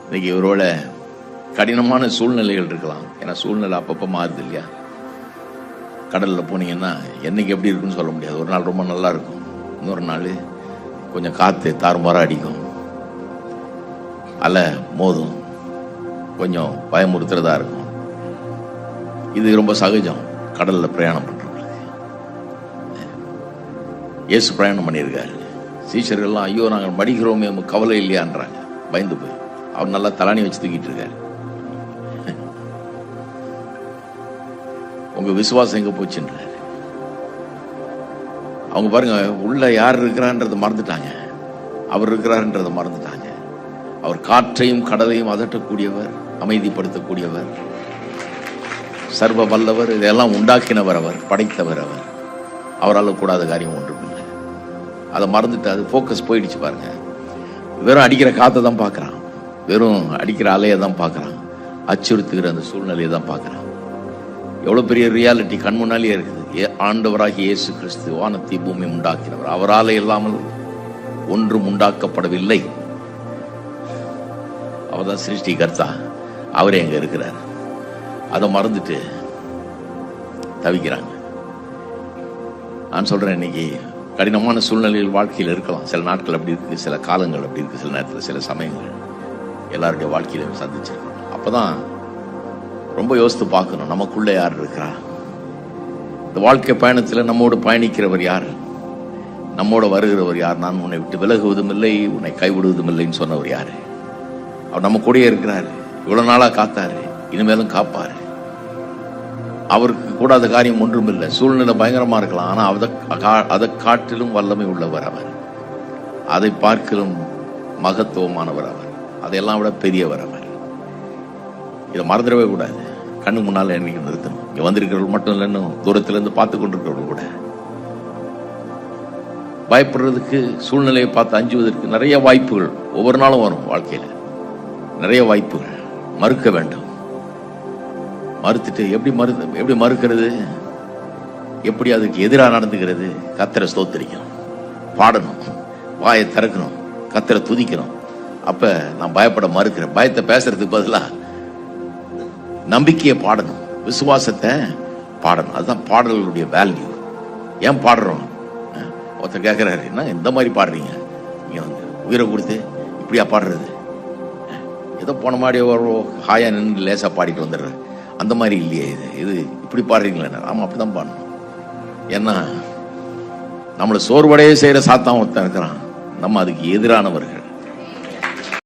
இன்னைக்கு ஒருவேளை கடினமான சூழ்நிலைகள் இருக்கலாம். ஏன்னா சூழ்நிலை அப்பப்போ மாறுது இல்லையா? கடலில் போனீங்கன்னா என்னைக்கு எப்படி இருக்குன்னு சொல்ல முடியாது. ஒரு நாள் ரொம்ப நல்லா இருக்கும், இன்னொரு நாள் கொஞ்சம் காற்று தாறுமாறாக அடிக்கும், அலை மோதும், கொஞ்சம் பயமுறுத்துறதா இருக்கும். இது ரொம்ப சகஜம் கடலில் பிரயாணம் பண்ணுறவங்களுக்கு. இயேசு பிரயாணம் பண்ணியிருக்காரு. சீஷர்கள்லாம் ஐயோ நாங்கள் மடிக்கிறோமே கவலை இல்லையான்றாங்க, பயந்து போய். அவர் நல்லா தலானி வச்சு தூக்கிட்டு இருக்காரு. உங்க விசுவாசம் எங்க போச்சுன்றாரு. அவங்க பாருங்க, உள்ள யார் இருக்கிறான்றதை மறந்துட்டாங்க, அவர் இருக்கிறார்ன்றதை மறந்துட்டாங்க. அவர் காற்றையும் கடலையும் அதட்டக்கூடியவர், அமைதிப்படுத்தக்கூடியவர், சர்வ வல்லவர், இதெல்லாம் உண்டாக்கினவர் அவர், படைத்தவர் அவர். அவரால் கூடாத காரியம் ஒன்றும் இல்லை. அதை மறந்துட்டு அது ஃபோக்கஸ் போயிடுச்சு பாருங்க. வெறும் அடிக்கிற காற்றை தான் பார்க்குறான், வெறும் அடிக்கிற அலையை தான் பார்க்குறான், அச்சுறுத்துகிற அந்த சூழ்நிலையை தான் பார்க்குறான். எவ்வளோ பெரிய ரியாலிட்டி கண் முன்னாலேயே இருக்குது. ஆண்டவராகி இயேசு கிறிஸ்து வானத்தை பூமி உண்டாக்கினவர், அவரால் இல்லாமல் ஒன்றும் உண்டாக்கப்படவில்லை. அவர் தான் சிருஷ்டி கர்த்தா, அவரே எங்க இருக்கிறார். அதை மறந்துட்டு தவிக்கிறாங்க. நான் சொல்றேன், இன்னைக்கு கடினமான சூழ்நிலையில் வாழ்க்கையில் இருக்கலாம். சில நாட்கள் அப்படி இருக்கு, சில காலங்கள் அப்படி இருக்கு, சில நேரத்தில் சில சமயங்கள் எல்லாருடைய வாழ்க்கையில சந்திச்சிருக்கோம். அப்பதான் ரொம்ப யோசித்து பார்க்கணும், நமக்குள்ள யார் இருக்கிறா? இந்த வாழ்க்கை பயணத்தில் நம்மோடு பயணிக்கிறவர் யார்? நம்மோட வருகிறவர் யார்? நான் உன்னை விட்டு விலகுவதும் இல்லை, உன்னை கைவிடுவதும் இல்லைன்னு சொன்னவர் யாரு? அவர் நம்ம கூடயே இருக்கிறாரு. இவ்வளவு நாளா காத்தாரு, இனிமேலும் காப்பாரு. அவருக்கு கூடாத காரியம் ஒன்றும் இல்லை. சூழ்நிலை பயங்கரமா இருக்கலாம், ஆனா அதை காட்டிலும் வல்லமை உள்ளவர் அவர். அதை பார்க்கலும் மகத்துவமானவர் அவர். அதையெல்லாம் விட பெரியவர் அவர். இதை மறந்துடவே கூடாது. கண்ணு முன்னால என்னைக்கு நிறுத்தணும். இங்க வந்திருக்கிறவர்கள் மட்டும் இல்லைன்னு தூரத்துல இருந்து பார்த்து கொண்டிருக்கிறவர்கள் கூட பயப்படுறதுக்கு, சூழ்நிலையை பார்த்து அஞ்சுவதற்கு நிறைய வாய்ப்புகள் ஒவ்வொரு நாளும் வரும் வாழ்க்கையில. நிறைய வாய்ப்புகள். மறுக்க வேண்டும். மறுத்துட்டு எப்படி மறுக்கிறது? எப்படி அதுக்கு எதிராக நடந்துக்கிறது? கர்த்தரை ஸ்தோத்திரிக்கணும், பாடணும், வாயை திறக்கணும், கர்த்தரை துதிக்கணும். அப்ப நான் பயப்பட மறுக்கிறேன். பயத்தை பேசுறதுக்கு பதிலா நம்பிக்கையை பாடணும், விசுவாசத்தை பாடணும். அதுதான் பாடல்களுடைய வேல்யூ. ஏன் பாடுறோம்? ஒருத்தர் கேட்கிறாரு, என்ன இந்த மாதிரி பாடுறீங்க? நீங்க வந்து உயிரை கொடுத்து இப்படியா பாடுறது? ஏதோ போன மாதிரி ஹாயா நின்று லேசா பாடிட்டு வந்துடுறேன், அந்த மாதிரி இல்லையே இது இப்படி பாடுறீங்களே. ஆமா, அப்படிதான் பாடணும். ஏன்னா நம்மளை சோர்வடையே செய்யற சாத்தான் ஒருத்தன் இருக்கிறான். நம்ம அதுக்கு எதிரானவர்கள்.